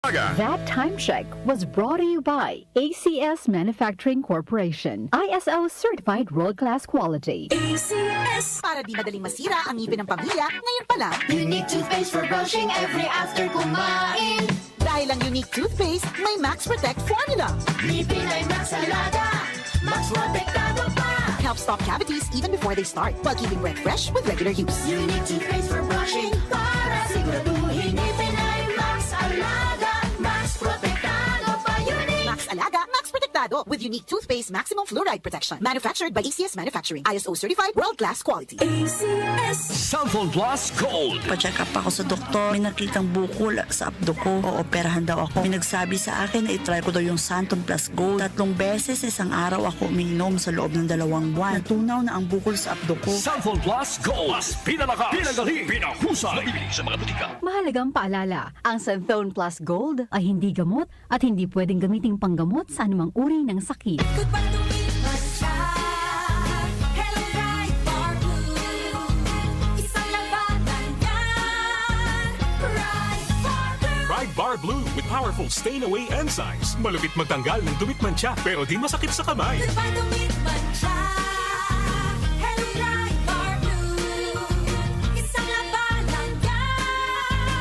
That time check was brought to you by ACS Manufacturing Corporation. ISO certified world-class quality. ACS. Para di madaling masira ang ngipin ng pamilya, ngayon pa lang. Unique toothpaste for brushing every after kumain. Dahil ang unique toothpaste, may Max Protect formula. Ngipin ay Max Alaga, Max Protektado pa. Helps stop cavities even before they start, while keeping breath fresh with regular use. Unique toothpaste for brushing para siguraduhin ngipin ay Max Alaga, Max Protektado pa. Unique Max Alaga, Max Protectado with unique toothpaste maximum fluoride protection. Manufactured by ACS Manufacturing. ISO certified world-class quality. ACS. Cellphone Plus Gold. Pa-check up ako sa doktor. May nakitang bukol sa abdo ko. Ooperahan daw ako. May nagsabi sa akin na itry ko daw yung Santon Plus Gold. 3 beses isang araw ako umiinom sa loob ng 2 buwan. Natunaw na ang bukol sa abdo ko. Cellphone Plus Gold. Mas pinalakas, pinagaling, pinahusay. Mabibili sa mga butika. Mahalagang paalala, ang Santhone Plus Gold ay hindi gamot at hindi pwedeng gamiting panggamot sa anumang uri ng sakit. Pride Bar Blue with powerful stain-away enzymes. Malupit magtanggal ng dumit mancha pero di masakit sa kamay.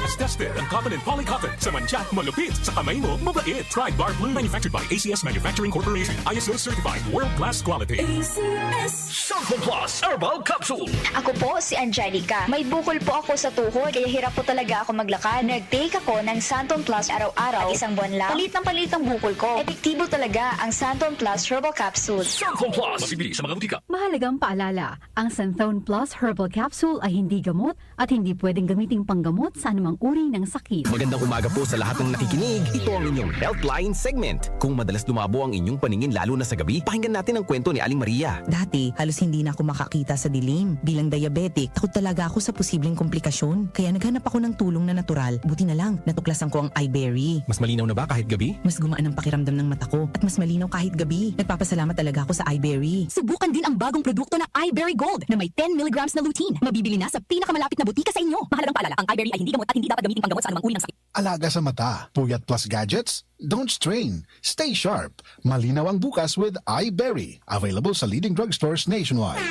As tested ang cotton and polycotton sa mancha, malupit sa kamay mo, mabait. Pride Bar Blue, manufactured by ACS Manufacturing Corporation. ISO certified world-class quality. Cellphone Plus Herbal Capsule. Ako po si Angelica. May bukol po ako sa tuhod kaya hirap po talaga ako maglakad. Nag-take ako ng Santon Plus araw-araw at 1 buwan lang. Palit ng bukol ko. Epektibo talaga ang Santon Plus Herbal Capsule. Cellphone Plus. Mabibili sa mga butika. Mahalagang paalala, ang Santhone Plus Herbal Capsule ay hindi gamot at hindi pwedeng gamiting panggamot sa anumang uri ng sakit. Magandang umaga po sa lahat ng nakikinig. Ito ang inyong Healthline segment. Kung madalas lumabo ang inyong paningin lalo na sa gabi, pakinggan natin ang kwento ni Aling Maria. Dati, halos hindi na ako makakita sa dilim. Bilang diabetic, takot talaga ako sa posibleng komplikasyon. Kaya naghanap ako ng tulong na natural. Buti na lang, natuklasan ko ang iBerry. Mas malinaw na ba kahit gabi? Mas gumaan ang pakiramdam ng mata ko at mas malinaw kahit gabi. Nagpapasalamat talaga ako sa iBerry. Subukan din ang bagong produkto na iBerry Gold na may 10 mg na lutein. Mabibili na sa pinakamalapit na butika sa inyo. Mahalagang paalala, ang iBerry ay hindi gamot at hindi dapat gamitin panggamot sa anumang uri ng sakit. Alaga sa mata, puyat plus gadgets? Don't strain. Stay sharp. Malinaw ang bukas with iBerry. Available sa leading drugstores nationwide.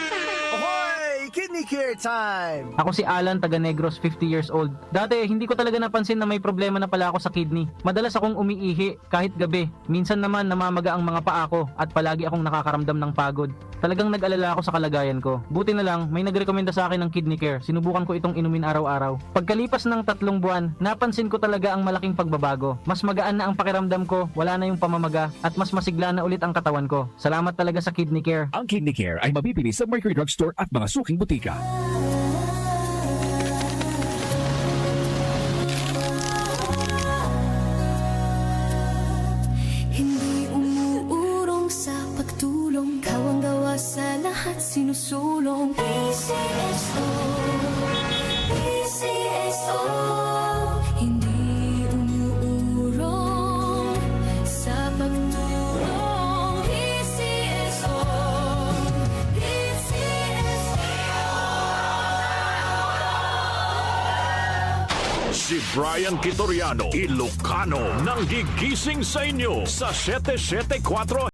Kidney Care Time! Ako si Alan, taga Negros, 50 years old. Dati, hindi ko talaga napansin na may problema na pala ako sa kidney. Madalas akong umiihi kahit gabi. Minsan naman namamaga ang mga paa ko at palagi akong nakakaramdam ng pagod. Talagang nag-alala ako sa kalagayan ko. Buti na lang, may nagrekomenda sa akin ng Kidney Care. Sinubukan ko itong inumin araw-araw. Pagkalipas ng 3 buwan, napansin ko talaga ang malaking pagbabago. Mas magaan na ang pakiramdam ko, wala na yung pamamaga, at mas masigla na ulit ang katawan ko. Salamat talaga sa Kidney Care. Ang Kidney Care ay mabibili sa Mercury Drugstore at mga suking butika. Hindi umuurong sa pagtulong, kawang gawa sa lahat sinusulong. PCSO, PCSO. Hindi umuurong sa pagtulong. PCSO, Si Brian Kitoriano, Ilocano, nang gigising sa inyo sa 774